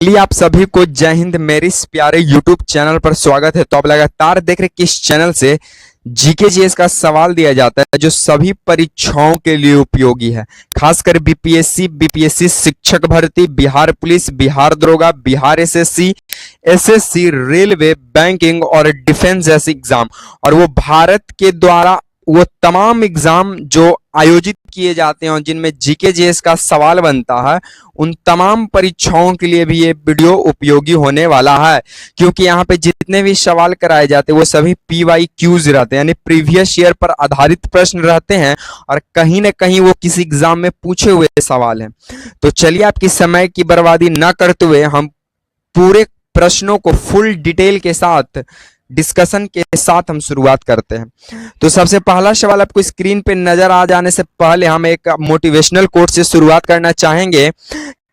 चलिए आप सभी को जय हिंद। मेरे इस प्यारे यूट्यूब चैनल पर स्वागत है। तो आप लगातार देख रहे किस चैनल से जीके जीएस का सवाल दिया जाता है जो सभी परीक्षाओं के लिए उपयोगी है, खासकर बीपीएससी शिक्षक भर्ती, बिहार पुलिस, बिहार दरोगा, बिहार एसएससी, रेलवे, बैंकिंग और डिफेंस जैसे एग्जाम। और वो भारत के द्वारा वो तमाम एग्जाम जो आयोजित किए जाते हैं और जिनमें जीके जीएस का सवाल बनता है, उन तमाम परीक्षाओं के लिए भी ये वीडियो उपयोगी होने वाला है, क्योंकि यहाँ पे जितने भी सवाल कराए जाते हैं वो सभी PYQs रहते हैं, यानी प्रीवियस ईयर पर आधारित प्रश्न रहते हैं और कहीं ना कहीं वो किसी एग्जाम में पूछे हुए सवाल हैं। तो चलिए आपकी समय की बर्बादी न करते हुए हम पूरे प्रश्नों को फुल डिटेल के साथ डिस्कशन के साथ हम शुरुआत करते हैं। तो सबसे पहला सवाल आपको स्क्रीन पे नजर आ जाने से पहले हम एक मोटिवेशनल कोट से शुरुआत करना चाहेंगे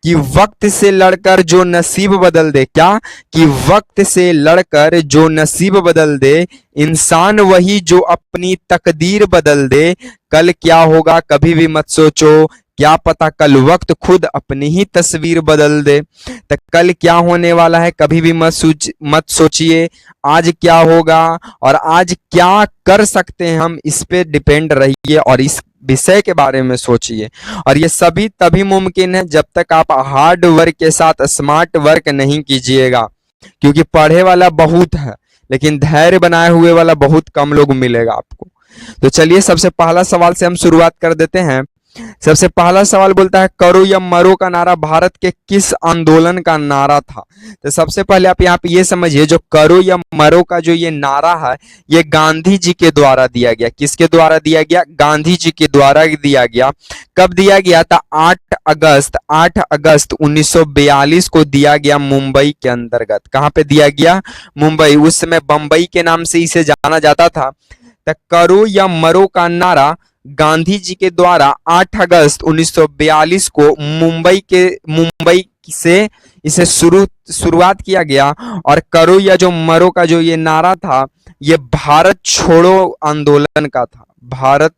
कि वक्त से लड़कर जो नसीब बदल दे, क्या कि वक्त से लड़कर जो नसीब बदल दे, इंसान वही जो अपनी तकदीर बदल दे। कल क्या होगा कभी भी मत सोचो, क्या पता कल वक्त खुद अपनी ही तस्वीर बदल दे। तो कल क्या होने वाला है कभी भी मत सोचिए, आज क्या होगा और आज क्या कर सकते हैं हम, इस पे डिपेंड रहिए और इस विषय के बारे में सोचिए। और ये सभी तभी मुमकिन है जब तक आप हार्ड वर्क के साथ स्मार्ट वर्क नहीं कीजिएगा, क्योंकि पढ़े वाला बहुत है लेकिन धैर्य बनाए हुए वाला बहुत कम लोग मिलेगा आपको। तो चलिए सबसे पहला सवाल से हम शुरुआत कर देते हैं। सबसे पहला सवाल बोलता है करो या मरो का नारा भारत के किस आंदोलन का नारा था। तो सबसे पहले आप यहाँ पे ये समझिए, जो करो या मरो का जो ये नारा है ये गांधी जी के द्वारा दिया गया। किसके द्वारा दिया गया? गांधी जी के द्वारा दिया गया। कब दिया गया था? 8 अगस्त 1942 को दिया गया, मुंबई के अंतर्गत। कहाँ पे दिया गया? मुंबई। उस समय बंबई के नाम से इसे जाना जाता था। तो करो या मरो का नारा गांधी जी के द्वारा 8 अगस्त 1942 को मुंबई से इसे शुरुआत किया गया। और करो या जो मरो का जो ये नारा था ये भारत छोड़ो आंदोलन का था। भारत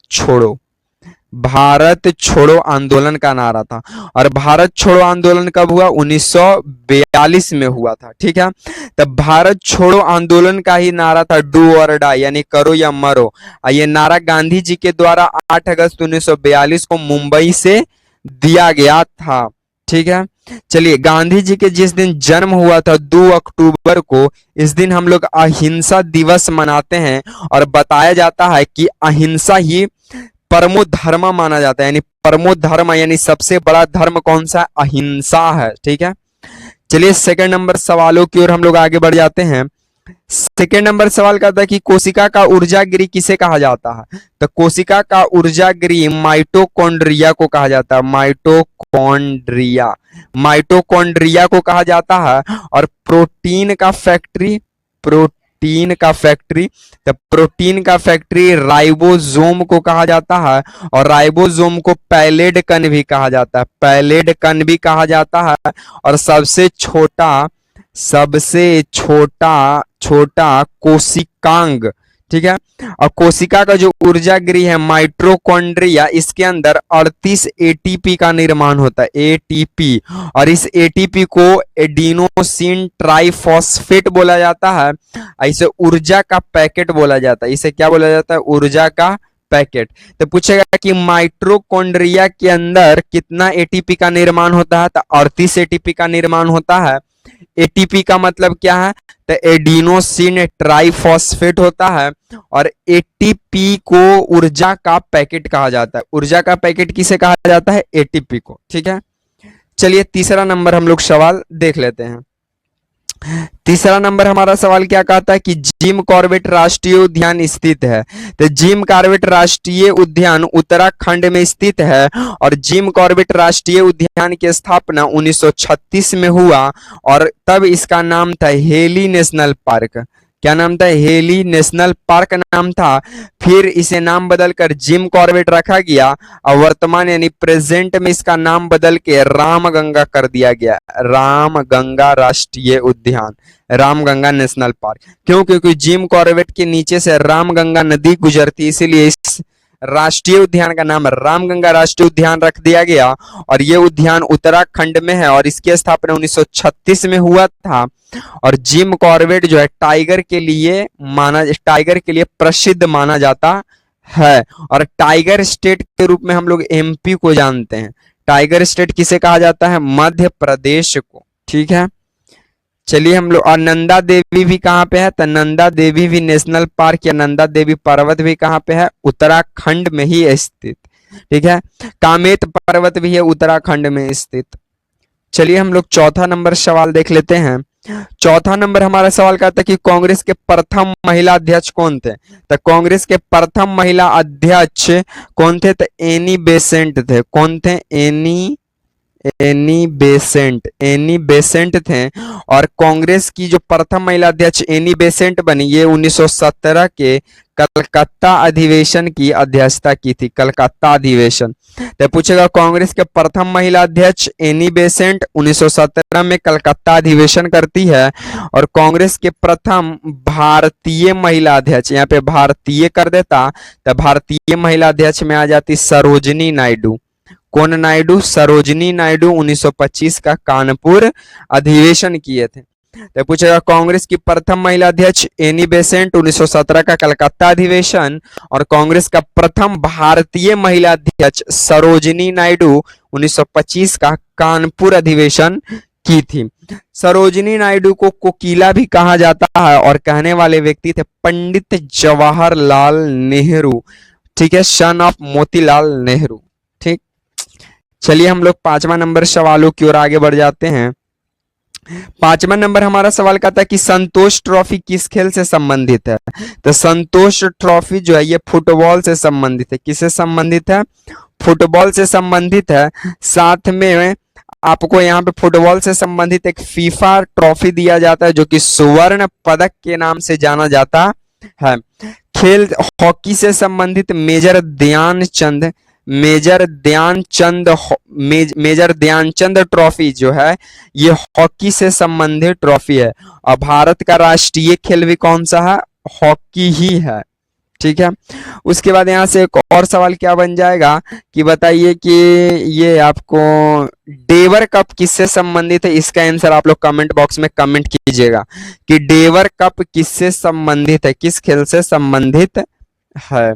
छोड़ो आंदोलन का नारा था। और भारत छोड़ो आंदोलन कब हुआ? 1942 में हुआ था। ठीक है, तब भारत छोड़ो आंदोलन का ही नारा था डू और डाई, यानी करो या मरो। ये नारा गांधी जी के द्वारा 8 अगस्त 1942 को मुंबई से दिया गया था। ठीक है, चलिए गांधी जी के जिस दिन जन्म हुआ था 2 अक्टूबर को, इस दिन हम लोग अहिंसा दिवस मनाते हैं और बताया जाता है कि अहिंसा ही परमो धर्म माना जाता है, यानी परमो धर्म यानी सबसे बड़ा धर्म कौन सा है? अहिंसा है। ठीक है, चलिए सेकंड नंबर सवालों की ओर हम लोग आगे बढ़ जाते हैं। सेकंड नंबर सवाल कहता है कि कोशिका का ऊर्जागृह किसे कहा जाता है। तो कोशिका का ऊर्जागृह माइटोकॉन्ड्रिया को कहा जाता है। माइटोकॉन्ड्रिया को कहा जाता है। और प्रोटीन का फैक्ट्री राइबोसोम को कहा जाता है। और राइबोसोम को पैलेड कण भी कहा जाता है। और सबसे छोटा कोशिकांग। ठीक है, और कोशिका का जो ऊर्जागृह है माइटोकॉन्ड्रिया, इसके अंदर 38 ATP का निर्माण होता है, ATP। और इस ATP को एडिनोसिन ट्राइफॉस्फेट बोला जाता है। इसे ऊर्जा का पैकेट बोला जाता है। इसे क्या बोला जाता है? ऊर्जा का पैकेट। तो पूछेगा कि माइटोकॉन्ड्रिया के अंदर कितना ATP का निर्माण होता है? तो 38 ATP का निर्माण होता है। ATP का मतलब क्या है? तो एडिनोसिन ट्राइफॉस्फेट होता है। और ATP को ऊर्जा का पैकेट कहा जाता है। ऊर्जा का पैकेट किसे कहा जाता है? ATP को। ठीक है, चलिए तीसरा नंबर हम लोग सवाल देख लेते हैं। तीसरा नंबर हमारा सवाल क्या कहता है कि जिम कॉर्बेट राष्ट्रीय उद्यान स्थित है। तो जिम कॉर्बेट राष्ट्रीय उद्यान उत्तराखंड में स्थित है। और जिम कॉर्बेट राष्ट्रीय उद्यान की स्थापना 1936 में हुआ और तब इसका नाम था हेली नेशनल पार्क। क्या नाम था? हेली नेशनल पार्क नाम था। फिर इसे नाम बदलकर जिम कॉर्बेट रखा गया और वर्तमान यानी प्रेजेंट में इसका नाम बदल के रामगंगा कर दिया गया। रामगंगा राष्ट्रीय उद्यान, रामगंगा नेशनल पार्क। क्यों? क्योंकि जिम कॉर्बेट के नीचे से रामगंगा नदी गुजरती, इसीलिए इस राष्ट्रीय उद्यान का नाम रामगंगा राष्ट्रीय उद्यान रख दिया गया और ये उद्यान उत्तराखंड में है और इसकी स्थापना 1936 में हुआ था। और जिम कॉर्बेट जो है टाइगर के लिए प्रसिद्ध माना जाता है। और टाइगर स्टेट के रूप में हम लोग एमपी को जानते हैं। टाइगर स्टेट किसे कहा जाता है? मध्य प्रदेश को। ठीक है, चलिए हम लोग, और नंदा देवी भी कहाँ पे है? तो नंदा देवी भी नेशनल पार्क या नंदा देवी पर्वत भी कहाँ पे है? उत्तराखंड में ही स्थित। ठीक है, कामेत पर्वत भी है उत्तराखंड में स्थित। चलिए हम लोग चौथा नंबर सवाल देख लेते हैं। चौथा नंबर हमारा सवाल कहता है कि कांग्रेस के प्रथम महिला अध्यक्ष कौन थे? तो कांग्रेस के प्रथम महिला अध्यक्ष कौन थे? तो एनी बेसेंट थे। कौन थे? एनी बेसेंट थे। और कांग्रेस की जो प्रथम महिला अध्यक्ष एनी बेसेंट बनी, ये 1917 के कलकत्ता अधिवेशन की अध्यक्षता की थी। कलकत्ता अधिवेशन। तो पूछेगा कांग्रेस के प्रथम महिला अध्यक्ष एनी बेसेंट 1917 में कलकत्ता अधिवेशन करती है। और कांग्रेस के प्रथम भारतीय महिला अध्यक्ष, यहाँ पे भारतीय कर देता तो भारतीय महिला अध्यक्ष में आ जाती सरोजिनी नायडू। कौन नायडू? सरोजिनी नायडू 1925 का कानपुर अधिवेशन किए थे। तो पूछेगा कांग्रेस की प्रथम महिला अध्यक्ष एनी बेसेंट 1917 का कलकत्ता अधिवेशन और कांग्रेस का प्रथम भारतीय महिला अध्यक्ष सरोजिनी नायडू 1925 का कानपुर अधिवेशन की थी। सरोजिनी नायडू को कोकिला भी कहा जाता है और कहने वाले व्यक्ति थे पंडित जवाहरलाल नेहरू। ठीक है, सन ऑफ मोतीलाल नेहरू। ठीक, चलिए हम लोग पांचवा नंबर सवालों की ओर आगे बढ़ जाते हैं। पांचवा नंबर हमारा सवाल कहता है कि संतोष ट्रॉफी किस खेल से संबंधित है? तो संतोष ट्रॉफी जो है ये फुटबॉल से संबंधित है। किससे संबंधित है? फुटबॉल से संबंधित है। साथ में आपको यहाँ पे फुटबॉल से संबंधित एक फीफा ट्रॉफी दिया जाता है जो कि स्वर्ण पदक के नाम से जाना जाता है। खेल हॉकी से संबंधित मेजर ध्यानचंद ट्रॉफी जो है ये हॉकी से संबंधित ट्रॉफी है। और भारत का राष्ट्रीय खेल भी कौन सा है? हॉकी ही है। ठीक है, उसके बाद यहाँ से एक और सवाल क्या बन जाएगा कि बताइए कि ये आपको डेवर कप किससे संबंधित है? इसका आंसर आप लोग कमेंट बॉक्स में कमेंट कीजिएगा कि डेवर कप किससे संबंधित है, किस खेल से संबंधित है।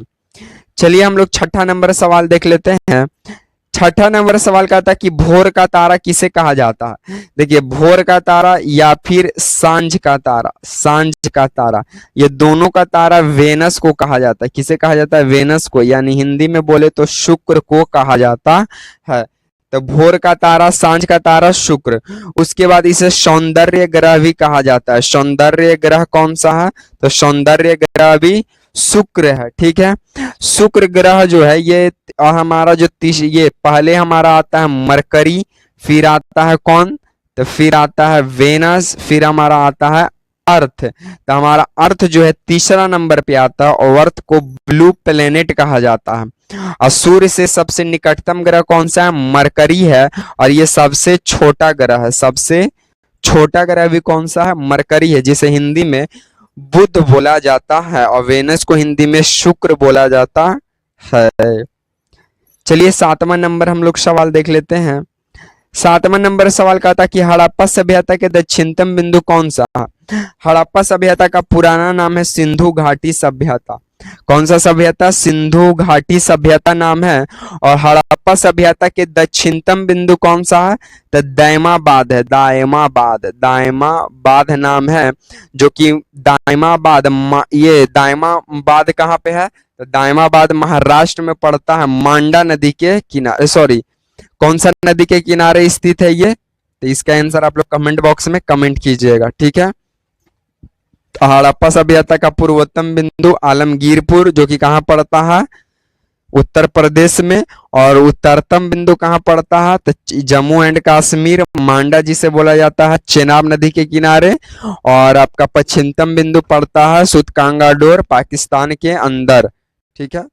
चलिए हम लोग छठा नंबर सवाल देख लेते हैं। छठा नंबर सवाल कहता है कि भोर का तारा किसे कहा जाता है? देखिए, भोर का तारा या फिर सांझ का तारा, ये दोनों का तारा वेनस को कहा जाता है। किसे कहा जाता है? वेनस को, यानी हिंदी में बोले तो शुक्र को कहा जाता है। तो भोर का तारा, सांझ का तारा, शुक्र। उसके बाद इसे सौंदर्य ग्रह भी कहा जाता है। सौंदर्य ग्रह कौन सा है? तो सौंदर्य ग्रह भी शुक्र है। ठीक है, शुक्र ग्रह जो है ये हमारा जो ये पहले हमारा आता है मरकरी, फिर आता है कौन? तो फिर आता है वेनस, फिर हमारा आता है अर्थ। तो हमारा अर्थ जो है तीसरा नंबर पे आता है और अर्थ को ब्लू प्लेनेट कहा जाता है। और सूर्य से सबसे निकटतम ग्रह कौन सा है? मरकरी है। और ये सबसे छोटा ग्रह है। सबसे छोटा ग्रह भी कौन सा है? मरकरी है, जिसे हिंदी में बुध बोला जाता है और वेनस को हिंदी में शुक्र बोला जाता है। चलिए सातवां नंबर हम लोग सवाल देख लेते हैं। सातवां नंबर सवाल कहता कि हड़प्पा सभ्यता के दक्षिणतम बिंदु कौन सा? हड़प्पा सभ्यता का पुराना नाम है सिंधु घाटी सभ्यता। कौन सा सभ्यता? सिंधु घाटी सभ्यता नाम है। और हड़प्पा सभ्यता के दक्षिणतम बिंदु कौन सा है? तो दायमाबाद है। दायमाबाद नाम है, जो कि ये दायमाबाद कहाँ पे है? तो दायमाबाद महाराष्ट्र में पड़ता है, मांडा नदी के किनारे, सॉरी कौन सा नदी के किनारे स्थित है ये? तो इसका आंसर आप लोग कमेंट बॉक्स में कमेंट कीजिएगा। ठीक है, हड़प्पा सभ्यता का पूर्वोत्तम बिंदु आलमगीरपुर, जो कि कहाँ पड़ता है? उत्तर प्रदेश में। और उत्तरतम बिंदु कहाँ पड़ता है? तो जम्मू एंड कश्मीर, मांडा जिसे बोला जाता है, चेनाब नदी के किनारे। और आपका पश्चिमतम बिंदु पड़ता है सुतकांगाडोर, पाकिस्तान के अंदर। ठीक है,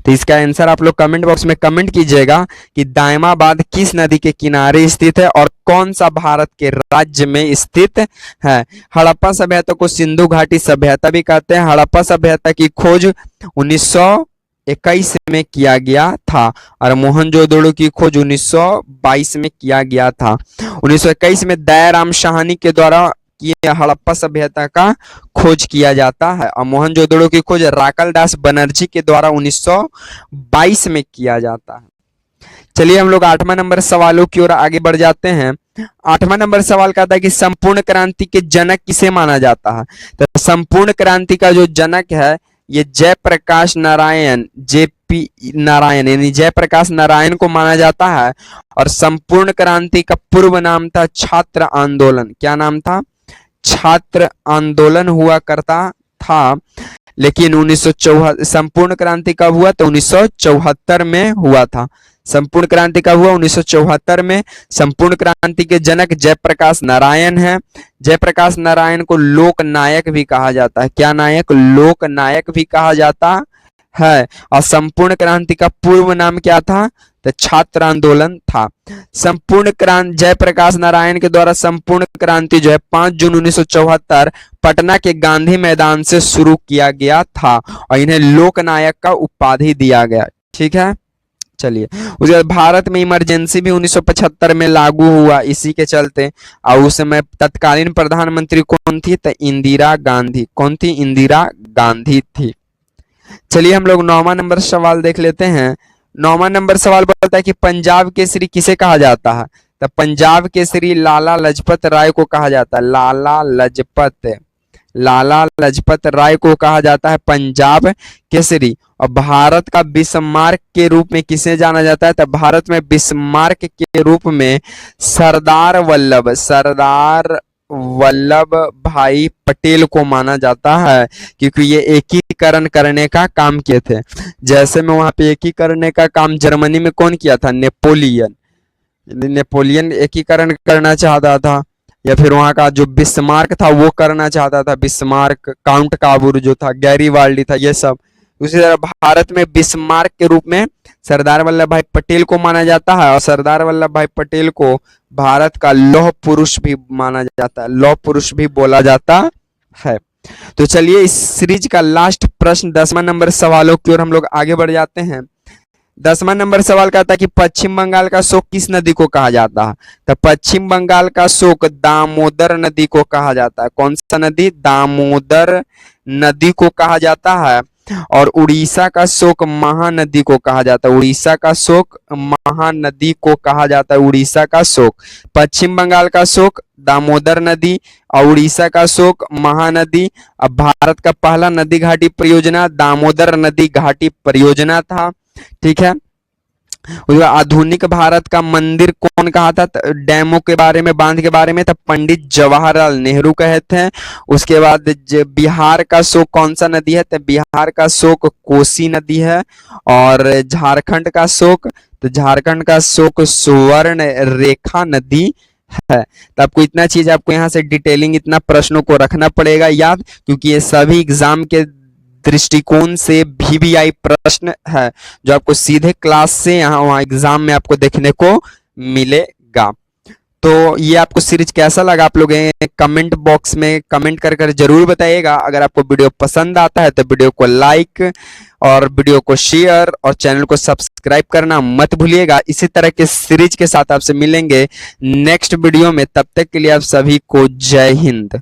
तो इसका आंसर आप लोग कमेंट बॉक्स में कमेंट कीजिएगा कि दायमाबाद किस नदी के किनारे स्थित है और कौन सा भारत के राज्य में स्थित है। हड़प्पा सभ्यता को सिंधु घाटी सभ्यता भी कहते हैं। हड़प्पा सभ्यता की खोज 1921 में किया गया था और मोहनजोदड़ो की खोज 1922 में किया गया था। 1921 में दयाराम साहनी के द्वारा ये हड़प्पा सभ्यता का खोज किया जाता है और मोहनजोदड़ो की खोज राकल दास बनर्जी के द्वारा 1922 में किया जाता है। चलिए हम लोग 8वां नंबर सवालों की ओर आगे बढ़ जाते हैं। 8वां नंबर सवाल कहता है कि संपूर्ण क्रांति के जनक किसे माना जाता है। तो संपूर्ण क्रांति का जो जनक है ये जयप्रकाश नारायण, जेपी नारायण यानी जयप्रकाश नारायण को माना जाता है। और संपूर्ण क्रांति का पूर्व नाम था छात्र आंदोलन। क्या नाम था? छात्र आंदोलन हुआ करता था। लेकिन 1974 संपूर्ण क्रांति कब हुआ? तो 1974 में हुआ था। संपूर्ण क्रांति कब हुआ? 1974 में। संपूर्ण क्रांति के जनक जयप्रकाश नारायण हैं। जयप्रकाश नारायण को लोक नायक भी कहा जाता है। क्या नायक? लोक नायक भी कहा जाता है। और संपूर्ण क्रांति का पूर्व नाम क्या था? तो छात्र आंदोलन था। संपूर्ण क्रांति जयप्रकाश नारायण के द्वारा संपूर्ण क्रांति जो है 5 जून 1974 पटना के गांधी मैदान से शुरू किया गया था और इन्हें लोकनायक का उपाधि दिया गया। ठीक है, चलिए। उसके बाद भारत में इमरजेंसी भी 1975 में लागू हुआ इसी के चलते। और उस समय तत्कालीन प्रधानमंत्री कौन थी? तो इंदिरा गांधी। कौन थी? इंदिरा गांधी थी। चलिए हम लोग 9वां नंबर सवाल देख लेते हैं। 9वां नंबर सवाल बोलता है कि पंजाब केसरी किसे कहा जाता है। तो पंजाब केसरी लाला लाजपत राय को कहा जाता है। लाला लाजपत राय को कहा जाता है पंजाब केसरी। और भारत का बिस्मार्क के रूप में किसे जाना जाता है? तो भारत में बिस्मार्क के रूप में सरदार वल्लभ भाई पटेल को माना जाता है, क्योंकि ये एकीकरण करने का काम किए थे। जैसे में वहां पे एकीकरण का काम जर्मनी में कौन किया था? नेपोलियन एकीकरण करना चाहता था, या फिर वहां का जो बिस्मार्क था वो करना चाहता था। बिस्मार्क, काउंट काबूर जो था, गैरीवाल्डी था, ये सब। उसी तरह भारत में बिस्मार्क के रूप में सरदार वल्लभ भाई पटेल को माना जाता है और सरदार वल्लभ भाई पटेल को भारत का लौह पुरुष भी माना जाता है, लौह पुरुष भी बोला जाता है। तो चलिए इस सीरीज का लास्ट प्रश्न 10वां नंबर सवालों की ओर हम लोग आगे बढ़ जाते हैं। 10वां नंबर सवाल कहता है कि पश्चिम बंगाल का शोक किस नदी को कहा जाता है। तो पश्चिम बंगाल का शोक दामोदर नदी को कहा जाता है। कौन सा नदी? दामोदर नदी को कहा जाता है। और उड़ीसा का शोक महानदी को कहा जाता है। उड़ीसा का शोक महानदी को कहा जाता है। उड़ीसा का शोक, पश्चिम बंगाल का शोक दामोदर नदी और उड़ीसा का शोक महानदी। अब भारत का पहला नदी घाटी परियोजना दामोदर नदी घाटी परियोजना था। ठीक है। आधुनिक भारत का मंदिर कौन कहा था? डैमों के बारे में, बांध के बारे में, तब पंडित जवाहरलाल नेहरू कहते हैं। उसके बाद बिहार का शोक कौन सा नदी है? तो बिहार का शोक कोसी नदी है। और झारखंड का शोक, तो झारखंड का शोक सुवर्ण रेखा नदी है। तो आपको इतना चीज, आपको यहाँ से डिटेलिंग, इतना प्रश्नों को रखना पड़ेगा याद, क्योंकि ये सभी एग्जाम के दृष्टिकोण से VVI प्रश्न है जो आपको सीधे क्लास से यहाँ वहाँ एग्जाम में आपको देखने को मिलेगा। तो ये आपको सीरीज कैसा लगा आप लोग कमेंट बॉक्स में कमेंट कर जरूर बताइएगा। अगर आपको वीडियो पसंद आता है तो वीडियो को लाइक और वीडियो को शेयर और चैनल को सब्सक्राइब करना मत भूलिएगा। इसी तरह के सीरीज के साथ आपसे मिलेंगे नेक्स्ट वीडियो में। तब तक के लिए आप सभी को जय हिंद।